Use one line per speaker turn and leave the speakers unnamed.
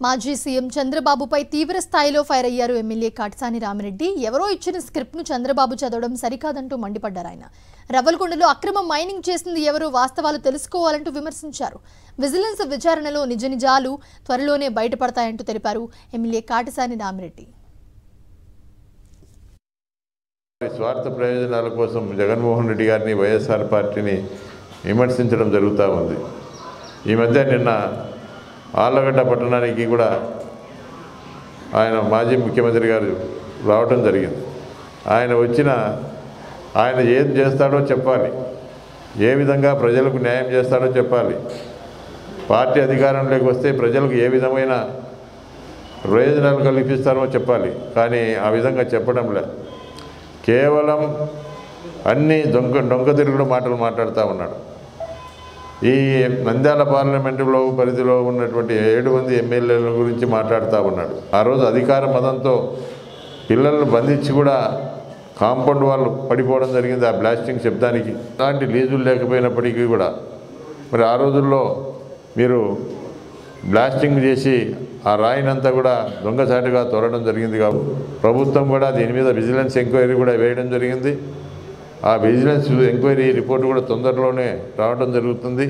మాజీ సీఎం చంద్రబాబుపై తీవ్ర స్థాయిలో ఫైర్ అయ్యారు ఎమ్మెల్యే కాటసాని రామిరెడ్డి. ఎవరో ఇచ్చిన స్క్రిప్ట్ను చంద్రబాబు చదవడం సరికాదంటూ మండిపడ్డారు. ఆయన రవ్వలకొండలో అక్రమ మైనింగ్ చేసింది ఎవరో వాస్తవాలు తెలుసుకోవాలంటూ విమర్శించారు. విజిలెన్స్ విచారణలో నిజ నిజాలు త్వరలోనే బయటపడతాయంటూ తెలిపారు ఎమ్మెల్యే కాటసాని రామిరెడ్డి.
స్వార్థ ప్రయోజనాల కోసం జగన్మోహన్ రెడ్డి గారిని వైఎస్ఆర్ పార్టీని విమర్శించడం జరుగుతూ ఉంది. ఈ మధ్య నిన్న ఆళ్లగడ్డ పట్టణానికి కూడా ఆయన మాజీ ముఖ్యమంత్రి గారు రావటం జరిగింది. ఆయన ఏం చేస్తాడో చెప్పాలి, ఏ విధంగా ప్రజలకు న్యాయం చేస్తాడో చెప్పాలి, పార్టీ అధికారంలోకి వస్తే ప్రజలకు ఏ విధమైన ప్రయోజనాలు కల్పిస్తారో చెప్పాలి. కానీ ఆ విధంగా చెప్పడం లే, కేవలం అన్ని దొంగ తిరుగుడు మాటలు మాట్లాడుతూ ఉన్నాడు. ఈ నంద్యాల పార్లమెంటులో పరిధిలో ఉన్నటువంటి 7 మంది ఎమ్మెల్యేల గురించి మాట్లాడుతూ ఉన్నాడు. ఆ రోజు అధికార మదంతో పిల్లలను బంధించి కూడా కాంపౌండ్ వాళ్ళు పడిపోవడం జరిగింది ఆ బ్లాస్టింగ్ శబ్దానికి. అలాంటి లీజులు లేకపోయినప్పటికీ కూడా మరి ఆ రోజుల్లో మీరు బ్లాస్టింగ్ చేసి ఆ రాయినంతా కూడా దొంగచాటుగా తోలడం జరిగింది. కాబట్టి ప్రభుత్వం కూడా దీని మీద విజిలెన్స్ ఎంక్వైరీ కూడా వేయడం జరిగింది. ఆ విజిలెన్స్ ఎంక్వైరీ రిపోర్టు కూడా తొందరలోనే రావడం జరుగుతుంది.